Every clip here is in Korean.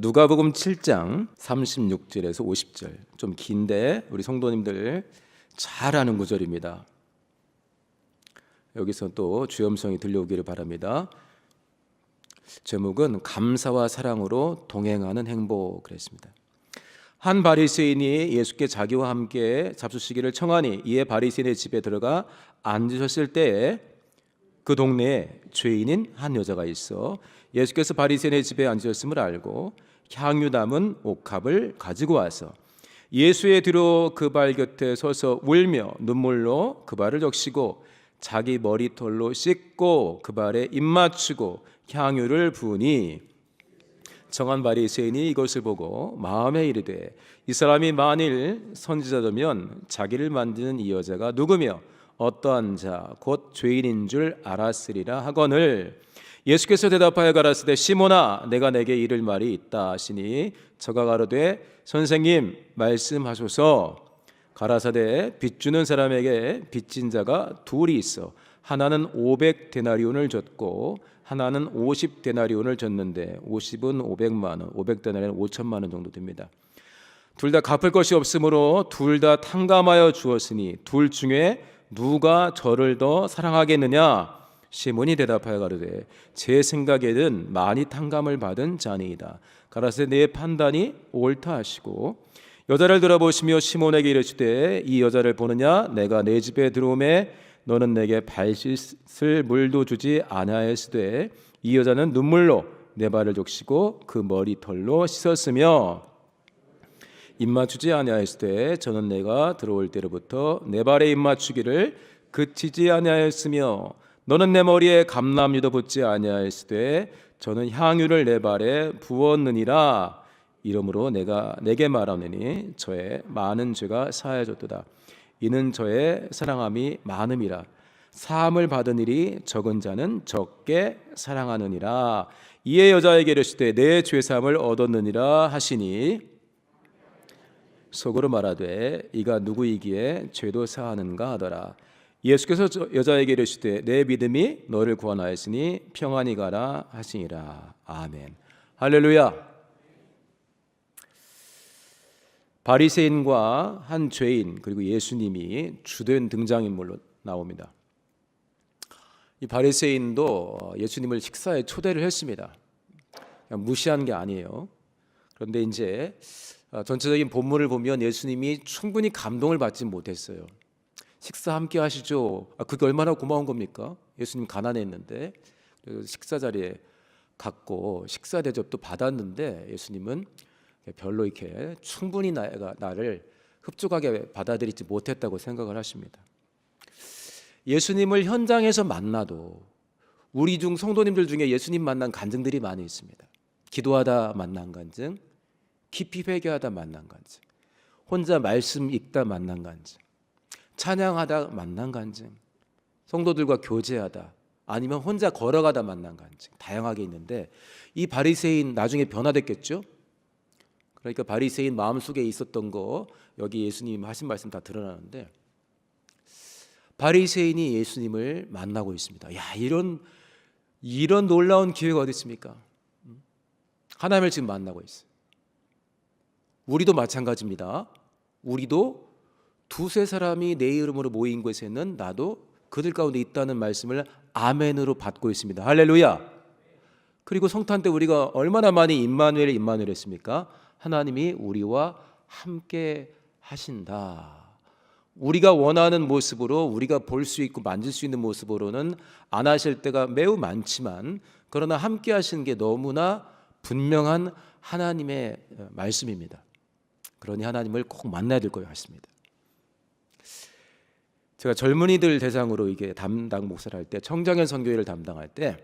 누가복음 7장 36절에서 50절, 좀 긴데 우리 성도님들 잘 아는 구절입니다. 여기서 또 주염성이 들려오기를 바랍니다. 제목은 감사와 사랑으로 동행하는 행복 그랬습니다. 한 바리새인이 예수께 자기와 함께 잡수시기를 청하니 이에 바리새인의 집에 들어가 앉으셨을 때에 그 동네에 죄인인 한 여자가 있어 예수께서 바리새인의 집에 앉으셨음을 알고 향유 담은 옥합을 가지고 와서 예수의 뒤로 그 발 곁에 서서 울며 눈물로 그 발을 적시고 자기 머리털로 씻고 그 발에 입 맞추고 향유를 부으니 정한 바리새인이 이것을 보고 마음에 이르되 이 사람이 만일 선지자라면 자기를 만드는 이 여자가 누구며 어떠한 자 곧 죄인인 줄 알았으리라 하거늘 예수께서 대답하여 가라사대 시몬아 내가 내게 이를 말이 있다 하시니 저가 가로되 선생님 말씀하소서. 가라사대 빚주는 사람에게 빚진 자가 둘이 있어 하나는 500데나리온을 줬고 하나는 50데나리온을 줬는데 50은 500만 원, 500데나리온은 5천만 원 정도 됩니다. 둘 다 갚을 것이 없으므로 둘 다 탕감하여 주었으니 둘 중에 누가 저를 더 사랑하겠느냐? 시몬이 대답하여 가로되 제 생각에는 많이 탕감을 받은 자니이다. 가라사대 내 판단이 옳다 하시고 여자를 돌아보시며 시몬에게 이르시되 이 여자를 보느냐? 내가 내 집에 들어오매 너는 내게 발 씻을 물도 주지 아니하였으되 이 여자는 눈물로 내 발을 적시고 그 머리털로 씻었으며 입 맞추지 아니하였으되 저는 내가 들어올 때로부터 내 발에 입 맞추기를 그치지 아니하였으며 너는 내 머리에 감람유도 붓지 아니하였으되 저는 향유를 내 발에 부었느니라. 이러므로 내가 내게 말하노니 저의 많은 죄가 사하여졌도다. 이는 저의 사랑함이 많음이라. 사함을 받은 일이 적은 자는 적게 사랑하느니라. 이에 여자에게 이르시되 내 죄사함을 얻었느니라 하시니 속으로 말하되 이가 누구이기에 죄도 사하는가 하더라. 예수께서 여자에게 이르시되 내 믿음이 너를 구원하였으니 평안히 가라 하시니라. 아멘. 할렐루야. 바리새인과 한 죄인 그리고 예수님이 주된 등장인물로 나옵니다. 이 바리새인도 예수님을 식사에 초대를 했습니다. 그냥 무시한 게 아니에요. 그런데 이제 전체적인 본문을 보면 예수님이 충분히 감동을 받지 못했어요. 식사 함께 하시죠. 그게 얼마나 고마운 겁니까? 예수님 가난했는데 식사 자리에 갔고 식사 대접도 받았는데 예수님은 별로 이렇게 충분히 나를 흡족하게 받아들이지 못했다고 생각을 하십니다. 예수님을 현장에서 만나도 우리 중 성도님들 중에 예수님 만난 간증들이 많이 있습니다. 기도하다 만난 간증, 깊이 회개하다 만난 간증, 혼자 말씀 읽다 만난 간증, 찬양하다 만난 간증, 성도들과 교제하다 아니면 혼자 걸어가다 만난 간증, 다양하게 있는데 이 바리새인 나중에 변화됐겠죠? 그러니까 바리새인 마음속에 있었던 거 여기 예수님 하신 말씀 다 드러나는데 바리새인이 예수님을 만나고 있습니다. 야, 이런 놀라운 기회가 어디 있습니까? 하나님을 지금 만나고 있어요. 우리도 마찬가지입니다. 우리도 두세 사람이 내 이름으로 모인 곳에는 나도 그들 가운데 있다는 말씀을 아멘으로 받고 있습니다. 할렐루야. 그리고 성탄 때 우리가 얼마나 많이 임마누엘 했습니까? 하나님이 우리와 함께 하신다. 우리가 원하는 모습으로 우리가 볼 수 있고 만질 수 있는 모습으로는 안 하실 때가 매우 많지만 그러나 함께 하시는 게 너무나 분명한 하나님의 말씀입니다. 그러니 하나님을 꼭 만나야 될 것 같습니다. 제가 젊은이들 대상으로 이게 담당 목사를 할 때 청장년 선교회를 담당할 때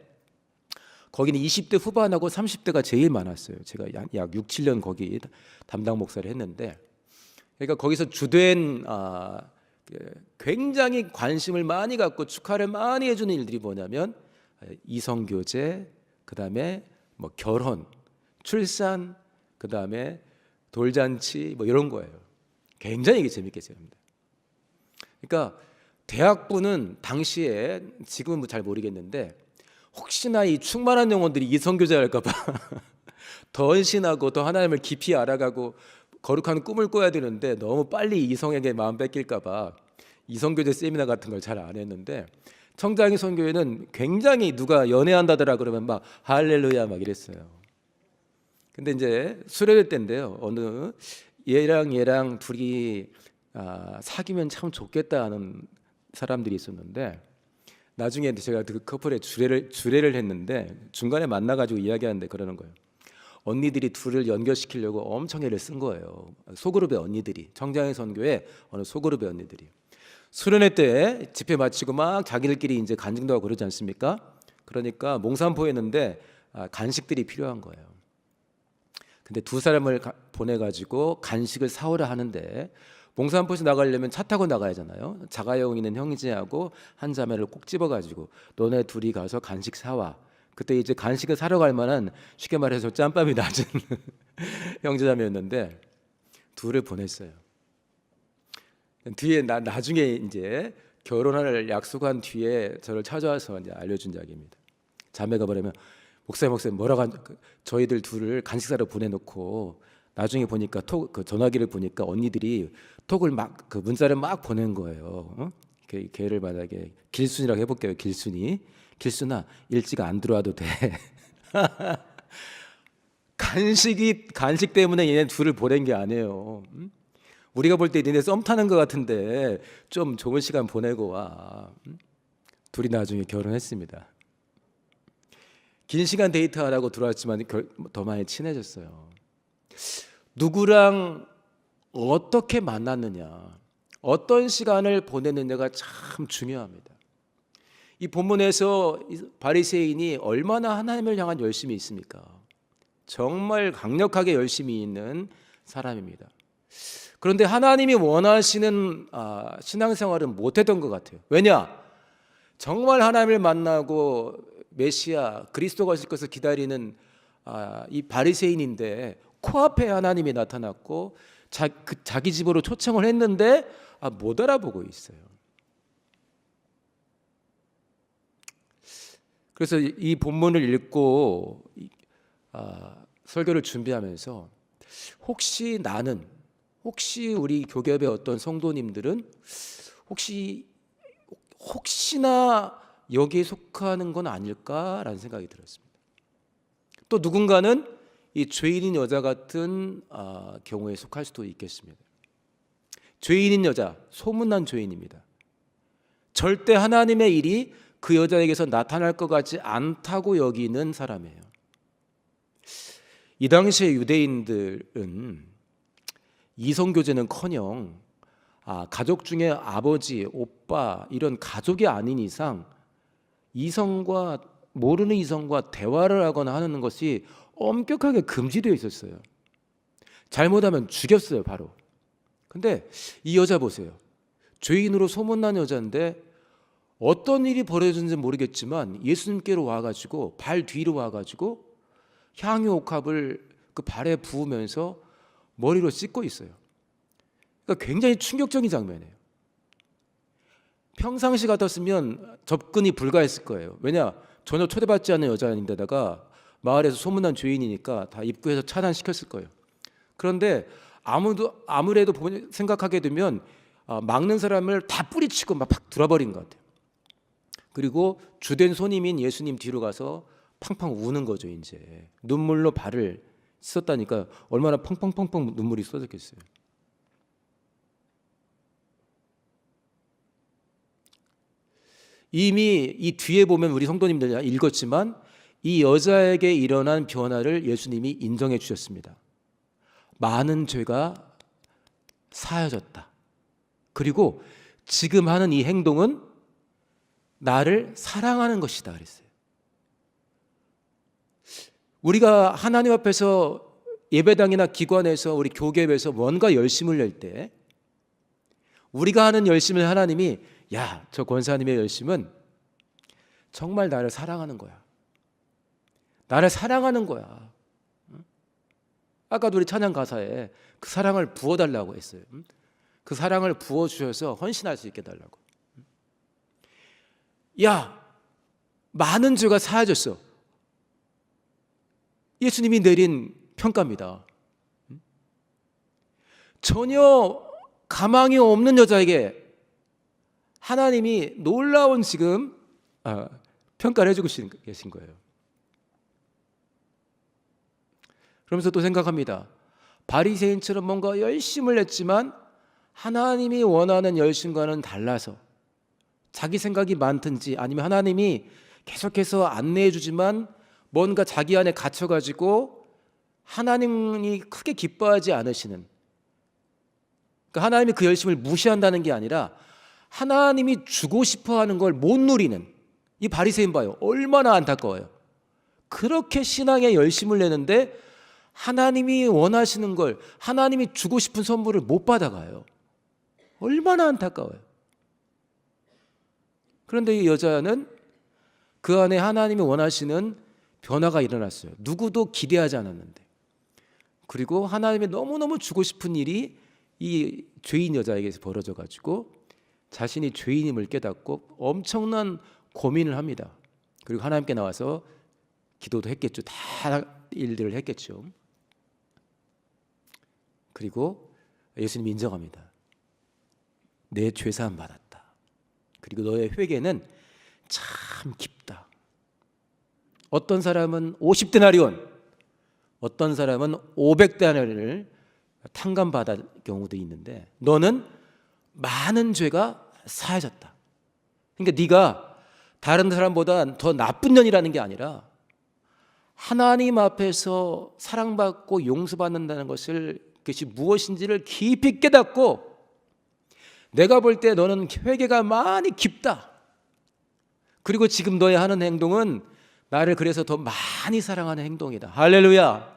거기는 20대 후반하고 30대가 제일 많았어요. 제가 약 6, 7년 거기 담당 목사를 했는데 그러니까 거기서 주된 굉장히 관심을 많이 갖고 축하를 많이 해주는 일들이 뭐냐면 이성교제, 그 다음에 뭐 결혼, 출산, 그 다음에 돌잔치 뭐 이런 거예요. 굉장히 이게 재밌게 합니다. 그러니까 대학부는 당시에 지금은 잘 모르겠는데 혹시나 이 충만한 영혼들이 이성교제 할까 봐 더 헌신하고 더 하나님을 깊이 알아가고 거룩한 꿈을 꿔야 되는데 너무 빨리 이성에게 마음 뺏길까 봐 이성교제 세미나 같은 걸 잘 안 했는데, 청장이 선교회는 굉장히 누가 연애한다더라 그러면 막 할렐루야 막 이랬어요. 근데 이제 수련회 때인데요, 어느 얘랑 둘이 사귀면 참 좋겠다 하는 사람들이 있었는데, 나중에 제가 그 커플의 주례를 했는데 중간에 만나가지고 이야기하는데 그러는 거예요. 언니들이 둘을 연결시키려고 엄청 애를 쓴 거예요. 소그룹의 언니들이, 청장의 선교회 어느 소그룹의 언니들이 수련회 때 집회 마치고 막 자기들끼리 이제 간증도 하고 그러지 않습니까? 그러니까 몽산포였는데 간식들이 필요한 거예요. 근데 두 사람을 보내가지고 간식을 사오라 하는데, 몽산포에서 나가려면 차 타고 나가야 하잖아요. 자가용 있는 형제하고 한 자매를 꼭 집어가지고 너네 둘이 가서 간식 사와. 그때 이제 간식을 사러 갈 만한, 쉽게 말해서 짬밥이 낮은 형제자매였는데 둘을 보냈어요. 뒤에 나중에 이제 결혼할 약속한 뒤에 저를 찾아와서 이제 알려준 이야기입니다. 자매가 뭐냐면, 목사님 뭐라고 저희들 둘을 간식 사러 보내놓고 나중에 보니까 그 전화기를 보니까 언니들이 톡을 막 그 문자를 막 보낸 거예요. 걔를 만약에 길순이라고 해볼게요. 길순아 일찍 안 들어와도 돼. 간식 때문에 얘네 둘을 보낸 게 아니에요. 우리가 볼 때 니네 썸 타는 것 같은데 좀 좋은 시간 보내고 와. 둘이 나중에 결혼했습니다. 긴 시간 데이트하라고 들어왔지만 더 많이 친해졌어요. 누구랑 어떻게 만났느냐, 어떤 시간을 보냈느냐가 참 중요합니다. 이 본문에서 바리새인이 얼마나 하나님을 향한 열심이 있습니까? 정말 강력하게 열심이 있는 사람입니다. 그런데 하나님이 원하시는 신앙생활은 못했던 것 같아요. 왜냐? 정말 하나님을 만나고 메시아 그리스도가 오실 것을 기다리는 이 바리새인인데 코앞에 하나님이 나타났고 자기 집으로 초청을 했는데 못 알아보고 있어요. 그래서 이 본문을 읽고 설교를 준비하면서 혹시 우리 교계의 어떤 성도님들은 혹시나 여기에 속하는 건 아닐까라는 생각이 들었습니다. 또 누군가는 이 죄인인 여자 같은 경우에 속할 수도 있겠습니다. 죄인인 여자, 소문난 죄인입니다. 절대 하나님의 일이 그 여자에게서 나타날 것 같지 않다고 여기는 사람이에요. 이 당시의 유대인들은 이성교제는커녕 가족 중에 아버지, 오빠 이런 가족이 아닌 이상 모르는 이성과 대화를 하거나 하는 것이 엄격하게 금지되어 있었어요. 잘못하면 죽였어요, 바로. 근데 이 여자 보세요. 죄인으로 소문난 여자인데 어떤 일이 벌어졌는지 모르겠지만 예수님께로 와가지고 발 뒤로 와가지고 향유 옥합을 그 발에 부으면서 머리로 씻고 있어요. 그러니까 굉장히 충격적인 장면이에요. 평상시 같았으면 접근이 불가했을 거예요. 왜냐? 전혀 초대받지 않은 여자인데다가 마을에서 소문난 죄인이니까 다 입구에서 차단시켰을 거예요. 그런데 아무래도 생각하게 되면 막는 사람을 다 뿌리치고 막 돌아버린 것 같아요. 그리고 주된 손님인 예수님 뒤로 가서 팡팡 우는 거죠. 이제 눈물로 발을 씻었다니까 얼마나 펑펑펑펑 눈물이 쏟았겠어요. 이미 이 뒤에 보면 우리 성도님들 읽었지만 이 여자에게 일어난 변화를 예수님이 인정해 주셨습니다. 많은 죄가 사여졌다. 그리고 지금 하는 이 행동은 나를 사랑하는 것이다 그랬어요. 우리가 하나님 앞에서 예배당이나 기관에서 우리 교계에서 뭔가 열심을 낼 때 우리가 하는 열심을 하나님이 저 권사님의 열심은 정말 나를 사랑하는 거야. 나를 사랑하는 거야. 아까도 우리 찬양 가사에 그 사랑을 부어달라고 했어요. 그 사랑을 부어주셔서 헌신할 수 있게 해달라고. 많은 죄가 사해졌어. 예수님이 내린 평가입니다. 전혀 가망이 없는 여자에게 하나님이 놀라운 지금 평가를 해주고 계신 거예요. 그러면서 또 생각합니다. 바리새인처럼 뭔가 열심을 냈지만 하나님이 원하는 열심과는 달라서 자기 생각이 많든지 아니면 하나님이 계속해서 안내해 주지만 뭔가 자기 안에 갇혀가지고 하나님이 크게 기뻐하지 않으시는, 그러니까 하나님이 그 열심을 무시한다는 게 아니라 하나님이 주고 싶어하는 걸 못 누리는 이 바리새인 봐요. 얼마나 안타까워요. 그렇게 신앙에 열심을 내는데 하나님이 원하시는 걸, 하나님이 주고 싶은 선물을 못 받아가요. 얼마나 안타까워요. 그런데 이 여자는 그 안에 하나님이 원하시는 변화가 일어났어요. 누구도 기대하지 않았는데. 그리고 하나님이 너무너무 주고 싶은 일이 이 죄인 여자에게서 벌어져 가지고 자신이 죄인임을 깨닫고 엄청난 고민을 합니다. 그리고 하나님께 나와서 기도도 했겠죠. 다 일들을 했겠죠. 그리고 예수님이 인정합니다. 내 죄사함 받았다. 그리고 너의 회개는 참 깊다. 어떤 사람은 50데나리온, 어떤 사람은 500데나리온을 탕감받을 경우도 있는데 너는 많은 죄가 사해졌다. 그러니까 네가 다른 사람보다 더 나쁜 년이라는 게 아니라 하나님 앞에서 사랑받고 용서받는다는 것을, 그것이 무엇인지를 깊이 깨닫고 내가 볼 때 너는 회개가 많이 깊다. 그리고 지금 너의 하는 행동은 나를 그래서 더 많이 사랑하는 행동이다. 할렐루야.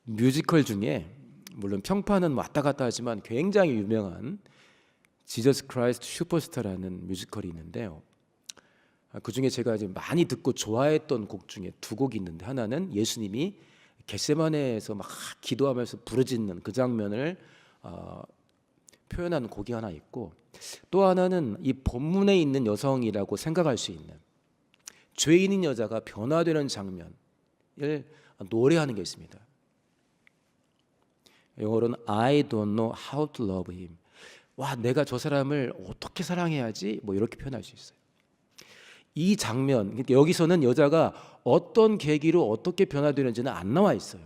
뮤지컬 중에 물론 평판은 왔다 갔다 하지만 굉장히 유명한 지저스 크라이스트 슈퍼스타라는 뮤지컬이 있는데요. 그 중에 제가 이제 많이 듣고 좋아했던 곡 중에 두 곡이 있는데, 하나는 예수님이 겟세마네에서 막 기도하면서 부르짖는 그 장면을 표현한 곡이 하나 있고, 또 하나는 이 본문에 있는 여성이라고 생각할 수 있는 죄인인 여자가 변화되는 장면을 노래하는 게 있습니다. 영어로는 I don't know how to love him. 와, 내가 저 사람을 어떻게 사랑해야지? 뭐 이렇게 표현할 수 있어요. 이 장면, 그러니까 여기서는 여자가 어떤 계기로 어떻게 변화되는지는 안 나와 있어요.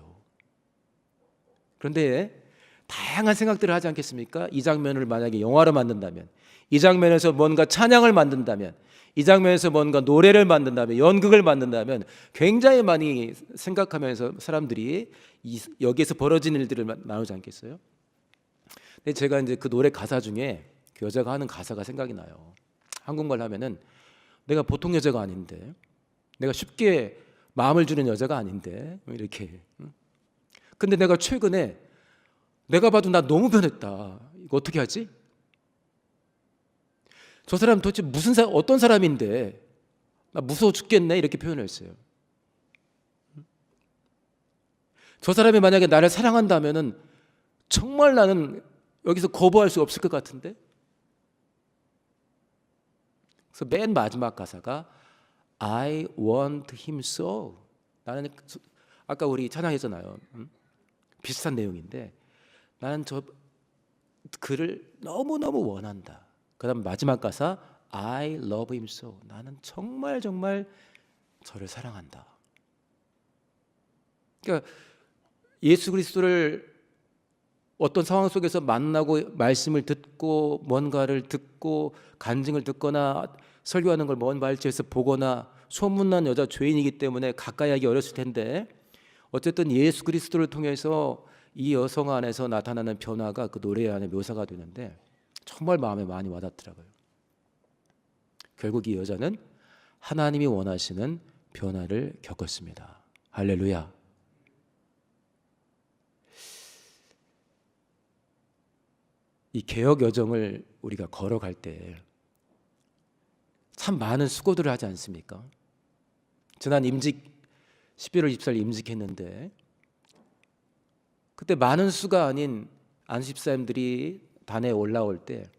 그런데 다양한 생각들을 하지 않겠습니까? 이 장면을 만약에 영화로 만든다면, 이 장면에서 뭔가 찬양을 만든다면, 이 장면에서 뭔가 노래를 만든다면, 연극을 만든다면 굉장히 많이 생각하면서 사람들이 여기에서 벌어진 일들을 나누지 않겠어요? 근데 제가 이제 그 노래 가사 중에 그 여자가 하는 가사가 생각이 나요. 한국말 하면은 내가 보통 여자가 아닌데, 내가 쉽게 마음을 주는 여자가 아닌데 이렇게. 근데 내가 최근에 내가 봐도 나 너무 변했다. 이거 어떻게 하지? 저 사람 도대체 어떤 사람인데 나 무서워 죽겠네 이렇게 표현을 했어요. 저 사람이 만약에 나를 사랑한다면은 정말 나는 여기서 거부할 수 없을 것 같은데. 그래서 맨 마지막 가사가 I want him so. 나는 아까 우리 찬양했잖아요. 비슷한 내용인데 나는 저 그를 너무너무 원한다. 그 다음 마지막 가사 I love him so. 나는 정말 정말 저를 사랑한다. 그러니까 예수 그리스도를 어떤 상황 속에서 만나고 말씀을 듣고 뭔가를 듣고 간증을 듣거나 설교하는 걸 먼 발치에서 보거나 소문난 여자 죄인이기 때문에 가까이 하기 어렸을 텐데, 어쨌든 예수 그리스도를 통해서 이 여성 안에서 나타나는 변화가 그 노래 안에 묘사가 되는데 정말 마음에 많이 와닿더라고요. 결국 이 여자는 하나님이 원하시는 변화를 겪었습니다. 할렐루야. 이 개혁 여정을 우리가 걸어갈 때 참 많은 수고들을 하지 않습니까? 지난 11월 24일 임직했는데 그때 많은 수가 아닌 안수집사님들이 단에 올라올 때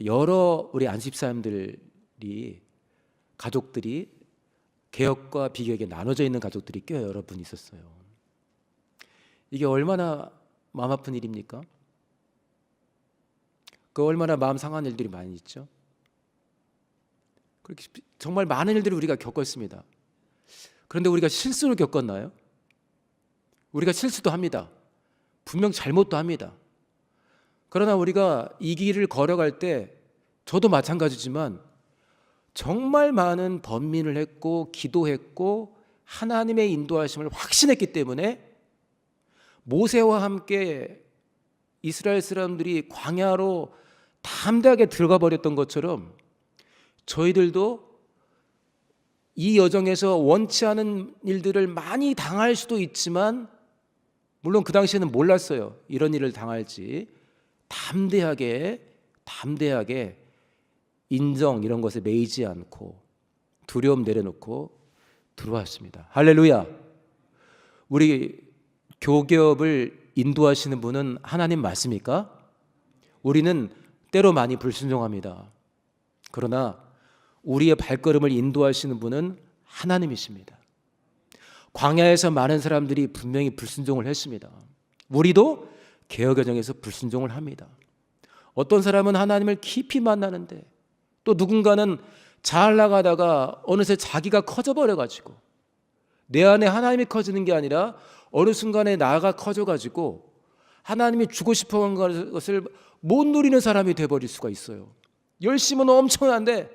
여러 우리 안수집사님들이 가족들이 개혁과 비개혁에 나눠져 있는 가족들이 꽤 여러 분 있었어요. 이게 얼마나 마음 아픈 일입니까? 그 얼마나 마음 상한 일들이 많이 있죠. 그렇게 정말 많은 일들을 우리가 겪었습니다. 그런데 우리가 실수를 겪었나요? 우리가 실수도 합니다. 분명 잘못도 합니다. 그러나 우리가 이 길을 걸어갈 때 저도 마찬가지지만 정말 많은 번민을 했고 기도했고 하나님의 인도하심을 확신했기 때문에 모세와 함께 이스라엘 사람들이 광야로 담대하게 들어가 버렸던 것처럼 저희들도 이 여정에서 원치 않은 일들을 많이 당할 수도 있지만, 물론 그 당시에는 몰랐어요. 이런 일을 당할지. 담대하게 인정 이런 것에 매이지 않고 두려움 내려놓고 들어왔습니다. 할렐루야. 우리 교ገብ을 인도하시는 분은 하나님 맞습니까? 우리는 때로 많이 불순종합니다. 그러나 우리의 발걸음을 인도하시는 분은 하나님이십니다. 광야에서 많은 사람들이 분명히 불순종을 했습니다. 우리도 개혁 여정에서 불순종을 합니다. 어떤 사람은 하나님을 깊이 만나는데 또 누군가는 잘 나가다가 어느새 자기가 커져버려가지고 내 안에 하나님이 커지는 게 아니라 어느 순간에 나가 커져가지고 하나님이 주고 싶어한 것을 못 누리는 사람이 돼버릴 수가 있어요. 열심은 엄청난데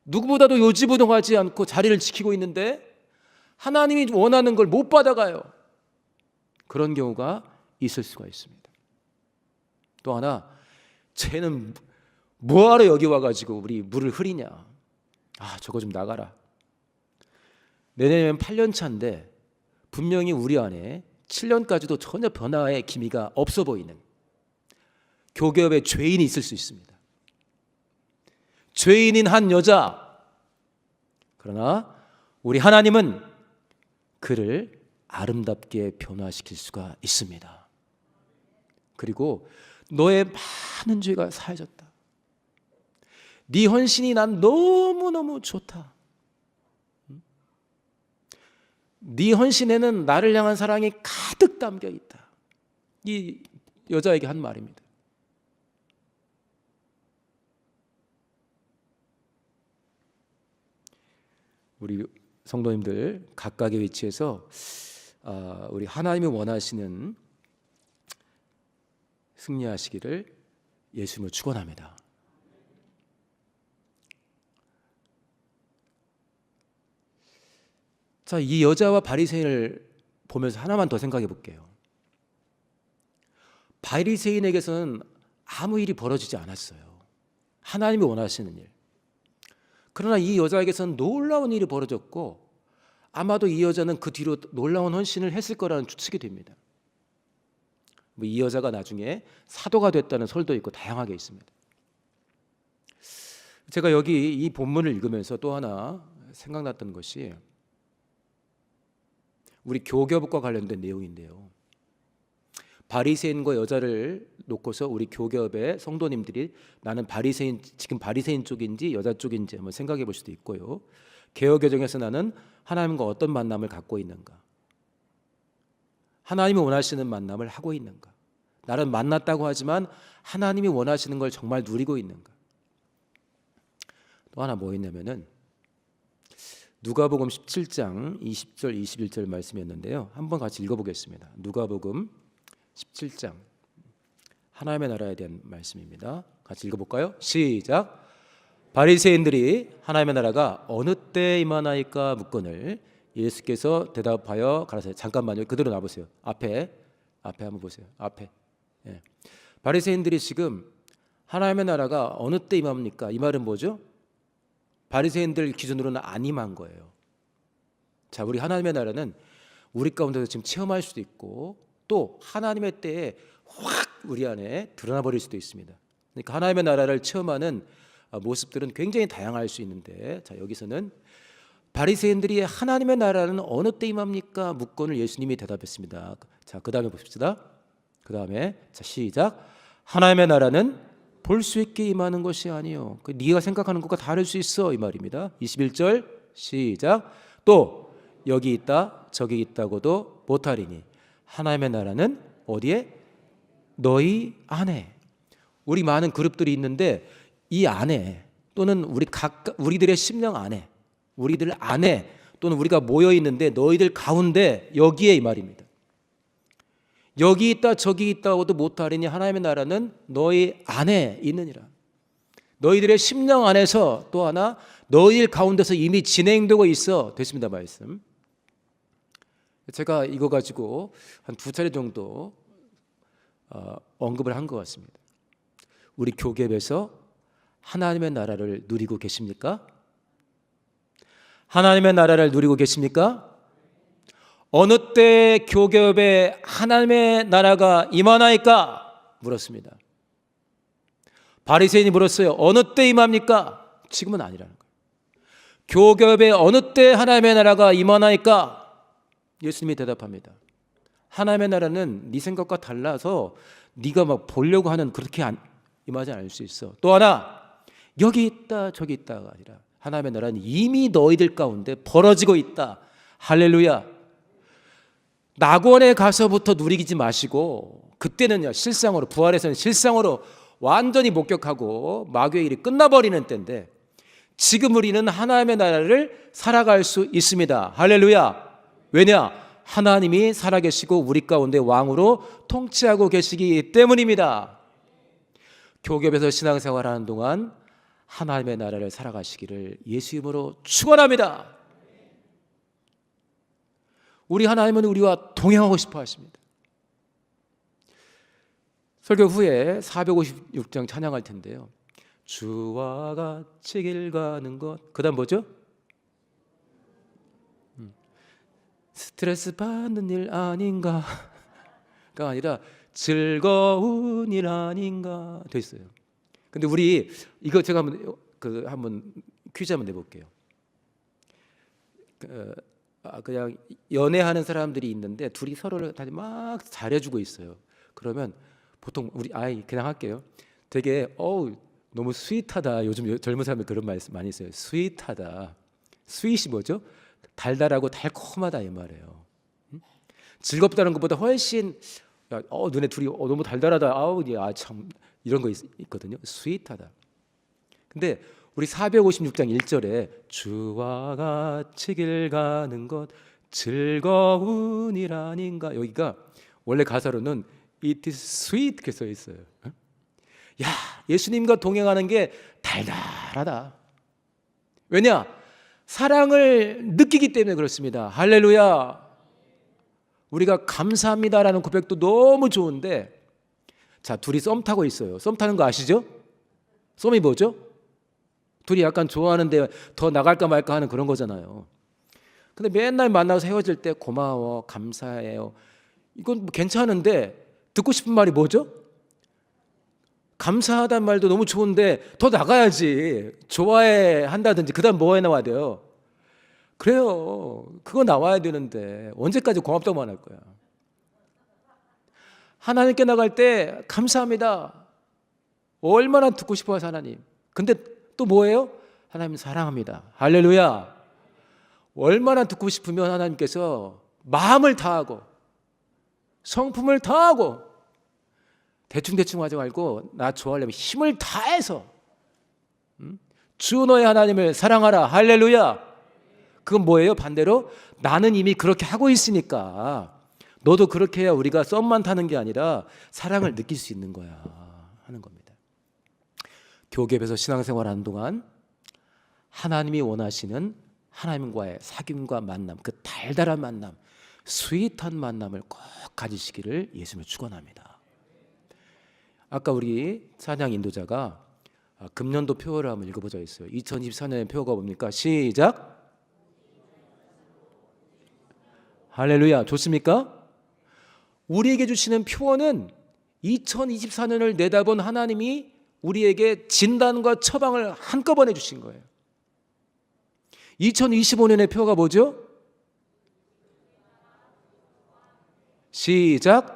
누구보다도 요지부동하지 않고 자리를 지키고 있는데 하나님이 원하는 걸 못 받아가요. 그런 경우가 있을 수가 있습니다. 또 하나, 쟤는 뭐하러 여기 와가지고 우리 물을 흐리냐. 저거 좀 나가라. 내년이면 8년 차인데 분명히 우리 안에 7년까지도 전혀 변화의 기미가 없어 보이는 교ገብ의 죄인이 있을 수 있습니다. 죄인인 한 여자. 그러나 우리 하나님은 그를 아름답게 변화시킬 수가 있습니다. 그리고 너의 많은 죄가 사해졌다. 네 헌신이 난 너무너무 좋다. 네 헌신에는 나를 향한 사랑이 가득 담겨 있다. 이 여자에게 한 말입니다. 우리 성도님들 각각의 위치에서 우리 하나님이 원하시는 승리하시기를 예수님을 축원합니다. 자, 이 여자와 바리새인을 보면서 하나만 더 생각해 볼게요. 바리새인에게서는 아무 일이 벌어지지 않았어요. 하나님이 원하시는 일. 그러나 이 여자에게서는 놀라운 일이 벌어졌고 아마도 이 여자는 그 뒤로 놀라운 헌신을 했을 거라는 추측이 됩니다. 이 여자가 나중에 사도가 됐다는 설도 있고 다양하게 있습니다. 제가 여기 이 본문을 읽으면서 또 하나 생각났던 것이 우리 교ገብ과 관련된 내용인데요. 바리새인과 여자를 놓고서 우리 교ገብ의 성도님들이 나는 바리새인, 지금 바리새인 쪽인지 여자 쪽인지 한번 생각해 볼 수도 있고요. 개혁 여정에서 나는 하나님과 어떤 만남을 갖고 있는가? 하나님이 원하시는 만남을 하고 있는가? 나는 만났다고 하지만 하나님이 원하시는 걸 정말 누리고 있는가? 또 하나 뭐 있냐면은 누가복음 17장 20절 21절 말씀이었는데요. 한번 같이 읽어보겠습니다. 누가복음 17장 하나님의 나라에 대한 말씀입니다. 같이 읽어볼까요? 시작. 바리새인들이 하나님의 나라가 어느 때 임하나이까 묻거늘 예수께서 대답하여 가라사대. 잠깐만요. 그대로 놔보세요. 앞에 한번 보세요. 앞에. 예. 바리새인들이 지금 하나님의 나라가 어느 때 임합니까? 이 말은 뭐죠? 바리새인들 기준으로는 안 임한 거예요. 자, 우리 하나님의 나라는 우리 가운데서 지금 체험할 수도 있고 또 하나님의 때에 확 우리 안에 드러나 버릴 수도 있습니다. 그러니까 하나님의 나라를 체험하는 모습들은 굉장히 다양할 수 있는데, 자, 여기서는 바리새인들이 하나님의 나라는 어느 때 임합니까? 묻고는 예수님이 대답했습니다. 자, 그 다음에 봅시다. 그 다음에 자, 시작. 하나님의 나라는 볼 수 있게 임하는 것이 아니요 네가 생각하는 것과 다를 수 있어 이 말입니다. 21절 시작. 또 여기 있다 저기 있다고도 못하리니 하나님의 나라는 어디에? 너희 안에. 우리 많은 그룹들이 있는데 이 안에 또는 우리들의 심령 안에, 우리들 안에 또는 우리가 모여 있는데 너희들 가운데 여기에 이 말입니다. 여기 있다 저기 있다고도 못하리니 하나님의 나라는 너희 안에 있느니라. 너희들의 심령 안에서 또 하나 너희들 가운데서 이미 진행되고 있어. 됐습니다. 말씀. 제가 이거 가지고 한 2차례 정도 언급을 한 것 같습니다. 우리 교계에서 하나님의 나라를 누리고 계십니까? 하나님의 나라를 누리고 계십니까? 어느 때 교계에 하나님의 나라가 임하나이까? 물었습니다. 바리새인이 물었어요. 어느 때 임합니까? 지금은 아니라는 거예요. 교계에 어느 때 하나님의 나라가 임하나이까? 예수님이 대답합니다. 하나님의 나라는 네 생각과 달라서 네가 막 보려고 하는 그렇게 임하지 않을 수 있어. 또 하나 여기 있다 저기 있다가 아니라 하나님의 나라는 이미 너희들 가운데 벌어지고 있다. 할렐루야. 낙원에 가서부터 누리지 마시고 그때는요 실상으로 부활에서는 실상으로 완전히 목격하고 마귀의 일이 끝나버리는 때인데 지금 우리는 하나님의 나라를 살아갈 수 있습니다. 할렐루야. 왜냐? 하나님이 살아계시고 우리 가운데 왕으로 통치하고 계시기 때문입니다. 교ገብ에서 신앙생활하는 동안 하나님의 나라를 살아가시기를 예수 이름으로 축원합니다. 우리 하나님은 우리와 동행하고 싶어 하십니다. 설교 후에 456장 찬양할 텐데요. 주와 같이 길 가는 것. 그 다음 뭐죠? 스트레스 받는 일 아닌가가 아니라 즐거운 일 아닌가 돼 있어요. 근데 우리 이거 제가 한번 퀴즈 한번 내볼게요. 그냥 연애하는 사람들이 있는데 둘이 서로를 막 잘해주고 있어요. 그러면 보통 우리 그냥 할게요. 되게 너무 스윗하다. 요즘 젊은 사람들 그런 말씀 많이 써요. 스윗하다. 스윗이 뭐죠? 달달하고 달콤하다 이 말이에요. 즐겁다는 것보다 훨씬 너네 둘이 너무 달달하다. 참 이런 거 있거든요. 스윗하다. 근데 우리 456장 1절에 주와 같이 길 가는 것 즐거운 일 아닌가. 여기가 원래 가사로는 It is sweet 이렇게 써 있어요. 야, 예수님과 동행하는 게 달달하다. 왜냐? 사랑을 느끼기 때문에 그렇습니다. 할렐루야. 우리가 감사합니다라는 고백도 너무 좋은데, 자, 둘이 썸 타고 있어요. 썸 타는 거 아시죠? 썸이 뭐죠? 둘이 약간 좋아하는데 더 나갈까 말까 하는 그런 거잖아요. 근데 맨날 만나서 헤어질 때 고마워, 감사해요. 이건 뭐 괜찮은데 듣고 싶은 말이 뭐죠? 감사하다는 말도 너무 좋은데 더 나가야지. 좋아해 한다든지 그다음 뭐 해 나와야 돼요? 그래요. 그거 나와야 되는데 언제까지 고맙다고만 할 거야. 하나님께 나갈 때 감사합니다. 얼마나 듣고 싶어요 하나님. 근데 또 뭐예요? 하나님 사랑합니다. 할렐루야. 얼마나 듣고 싶으면 하나님께서 마음을 다하고 성품을 다하고 대충대충 하지 말고 나 좋아하려면 힘을 다해서 주 너의 하나님을 사랑하라. 할렐루야. 그건 뭐예요? 반대로 나는 이미 그렇게 하고 있으니까 너도 그렇게 해야 우리가 썸만 타는 게 아니라 사랑을 느낄 수 있는 거야 하는 겁니다. 교계에서 신앙생활하는 동안 하나님이 원하시는 하나님과의 사귐과 만남, 그 달달한 만남, 스윗한 만남을 꼭 가지시기를 예수님을 축원합니다. 아까 우리 찬양 인도자가 금년도 표어를 한번 읽어보자 했어요. 2024년의 표어가 뭡니까? 시작. 할렐루야. 좋습니까? 우리에게 주시는 표어는 2024년을 내다본 하나님이 우리에게 진단과 처방을 한꺼번에 주신 거예요. 2025년의 표어가 뭐죠? 시작.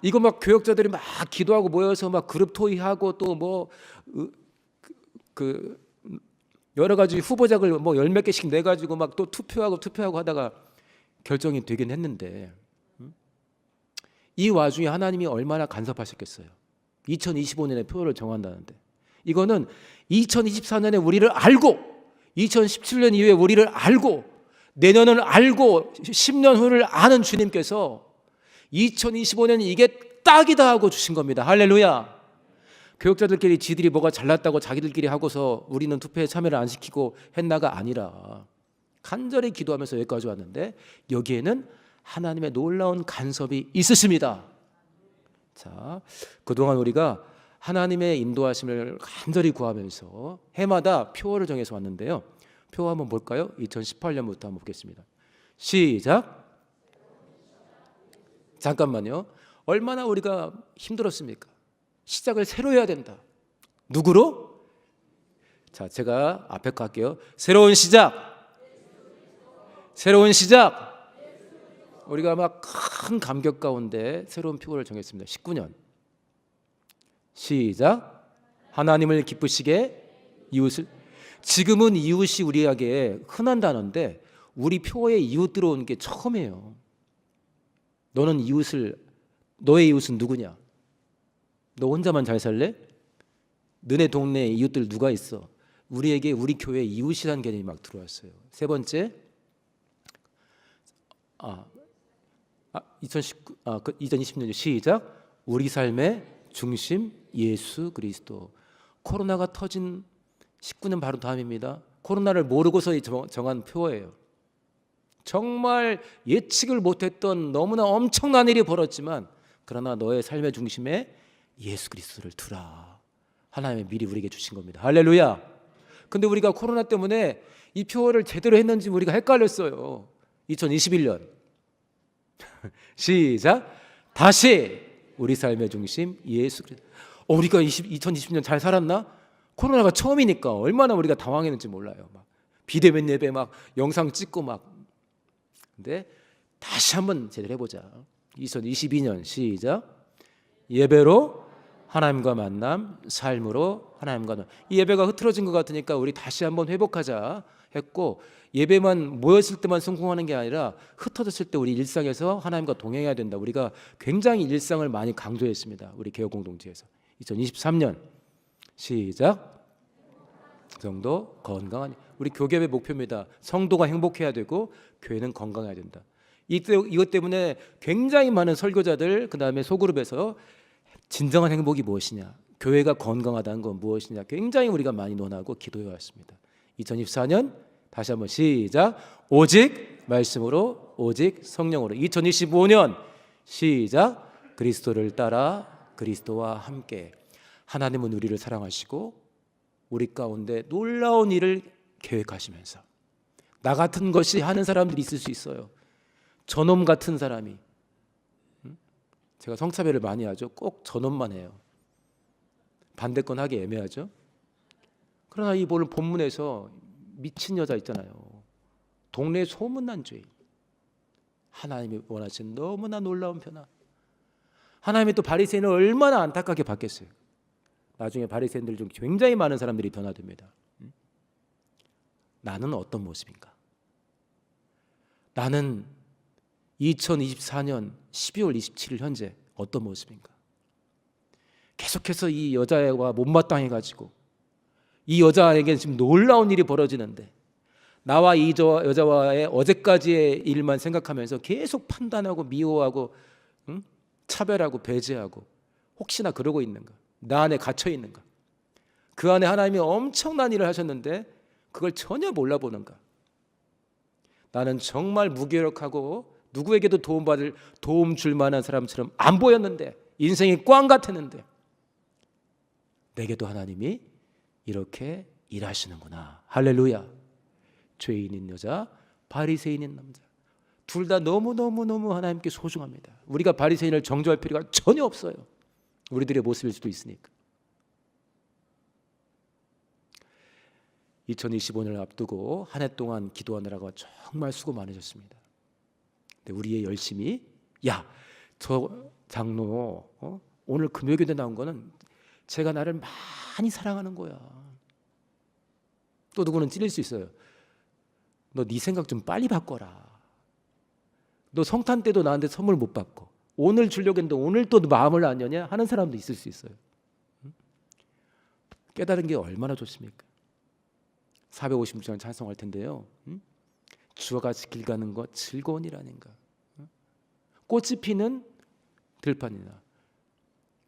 이거 막 교역자들이 막 기도하고 모여서 막 그룹 토의하고 또 뭐 그 여러 가지 후보작을 뭐 열 몇 개씩 내 가지고 막 또 투표하고 하다가 결정이 되긴 했는데, 이 와중에 하나님이 얼마나 간섭하셨겠어요. 2025년에 표를 정한다는데, 이거는 2024년에 우리를 알고 2017년 이후에 우리를 알고 내년을 알고 10년 후를 아는 주님께서 2025년 이게 딱이다 하고 주신 겁니다. 할렐루야. 교역자들끼리 지들이 뭐가 잘났다고 자기들끼리 하고서 우리는 투표에 참여를 안 시키고 했나가 아니라 간절히 기도하면서 여기까지 왔는데, 여기에는 하나님의 놀라운 간섭이 있으십니다. 자, 그동안 우리가 하나님의 인도하심을 간절히 구하면서 해마다 표어를 정해서 왔는데요. 표 한번 볼까요? 2018년부터 한번 보겠습니다. 시작. 잠깐만요. 얼마나 우리가 힘들었습니까? 시작을 새로 해야 된다. 누구로? 자, 제가 앞에 갈게요. 새로운 시작. 새로운 시작. 우리가 막 큰 감격 가운데 새로운 표어를 정했습니다. 19년. 시작. 하나님을 기쁘시게 이웃을. 지금은 이웃이 우리에게 흔한 단어인데 우리 표어에 이웃 들어온 게 처음이에요. 너는 너의 이웃은 누구냐? 너 혼자만 잘 살래? 너네 동네에 이웃들 누가 있어? 우리에게 우리 교회 이웃이라는 개념이 막 들어왔어요. 세 번째, 2020년 시작. 우리 삶의 중심 예수 그리스도. 코로나가 터진 19년 바로 다음입니다. 코로나를 모르고서 정한 표어예요. 정말 예측을 못했던 너무나 엄청난 일이 벌어졌지만, 그러나 너의 삶의 중심에 예수 그리스도를 두라. 하나님이 미리 우리에게 주신 겁니다. 할렐루야. 근데 우리가 코로나 때문에 이 표어를 제대로 했는지 우리가 헷갈렸어요. 2021년 시작. 다시 우리 삶의 중심 예수 그리스도. 우리가 2020년 잘 살았나? 코로나가 처음이니까 얼마나 우리가 당황했는지 몰라요. 막 비대면 예배 막 영상 찍고 막. 근데 다시 한번 제대로 해보자. 2022년 시작. 예배로 하나님과 만남, 삶으로 하나님과 만남. 이 예배가 흐트러진 것 같으니까 우리 다시 한번 회복하자 했고, 예배만 모였을 때만 성공하는 게 아니라 흩어졌을 때 우리 일상에서 하나님과 동행해야 된다. 우리가 굉장히 일상을 많이 강조했습니다. 우리 개혁 공동체에서. 2023년 시작. 성도 건강한. 우리 교계의 목표입니다. 성도가 행복해야 되고 교회는 건강해야 된다. 이것 때문에 굉장히 많은 설교자들, 그 다음에 소그룹에서 진정한 행복이 무엇이냐, 교회가 건강하다는 건 무엇이냐 굉장히 우리가 많이 논하고 기도해 왔습니다. 2024년 다시 한번 시작. 오직 말씀으로, 오직 성령으로. 2025년 시작. 그리스도를 따라 그리스도와 함께. 하나님은 우리를 사랑하시고 우리 가운데 놀라운 일을 계획하시면서, 나 같은 것이 하는 사람들이 있을 수 있어요. 저놈 같은 사람이. 제가 성차별을 많이 하죠. 꼭 저놈만 해요. 반대권 하기 애매하죠. 그러나 이 본문에서 미친 여자 있잖아요. 동네 소문난 죄인. 하나님이 원하시는 너무나 놀라운 변화. 하나님이 또 바리새인을 얼마나 안타깝게 봤겠어요. 나중에 바리새인들 중 굉장히 많은 사람들이 변화됩니다. 나는 어떤 모습인가? 나는 2024년 12월 27일 현재 어떤 모습인가? 계속해서 이 여자와 못마땅해가지고 이 여자에게는 지금 놀라운 일이 벌어지는데, 나와 이 여자와의 어제까지의 일만 생각하면서 계속 판단하고 미워하고 차별하고 배제하고, 혹시나 그러고 있는가? 나 안에 갇혀 있는가? 그 안에 하나님이 엄청난 일을 하셨는데 그걸 전혀 몰라보는가? 나는 정말 무기력하고 누구에게도 도움 줄 만한 사람처럼 안 보였는데, 인생이 꽝 같았는데 내게도 하나님이 이렇게 일하시는구나. 할렐루야. 죄인인 여자, 바리새인인 남자, 둘 다 너무너무 하나님께 소중합니다. 우리가 바리새인을 정죄할 필요가 전혀 없어요. 우리들의 모습일 수도 있으니까. 2025년을 앞두고 한 해 동안 기도하느라고 정말 수고 많으셨습니다. 근데 우리의 열심이, 야, 저 장로 오늘 금요일에 나온 거는 제가 나를 많이 사랑하는 거야. 또 누구는 찔릴 수 있어요. 너 네 생각 좀 빨리 바꿔라. 너 성탄 때도 나한테 선물 못 받고 오늘 주려고 했는데 오늘 또 마음을 안 여냐 하는 사람도 있을 수 있어요. 깨달은 게 얼마나 좋습니까? 456장 찬송할 텐데요. 주와 같이 길 가는 것 즐거운 일 아닌가. 꽃이 피는 들판이나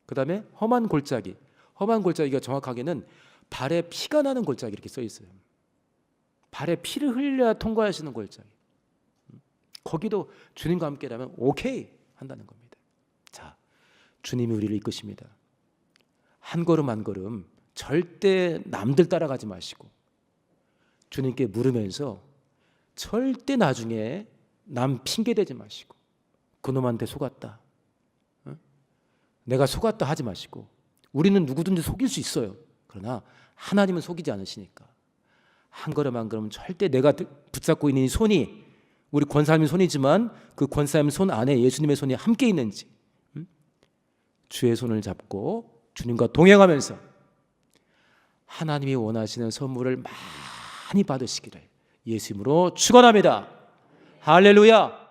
그 다음에 험한 골짜기. 험한 골짜기가 정확하게는 발에 피가 나는 골짜기 이렇게 써 있어요. 발에 피를 흘려야 통과하시는 골짜기. 거기도 주님과 함께라면 오케이 한다는 겁니다. 자, 주님이 우리를 이끄십니다. 한 걸음 한 걸음 절대 남들 따라가지 마시고 주님께 물으면서 절대 나중에 남 핑계대지 마시고 그놈한테 속았다, 내가 속았다 하지 마시고 우리는 누구든지 속일 수 있어요. 그러나 하나님은 속이지 않으시니까 한 걸음 한 걸음 절대 내가 붙잡고 있는 이 손이 우리 권사님의 손이지만 그 권사님 손 안에 예수님의 손이 함께 있는지 주의 손을 잡고 주님과 동행하면서 하나님이 원하시는 선물을 많이 받으시기를 예수 이름으로 축원합니다. 할렐루야.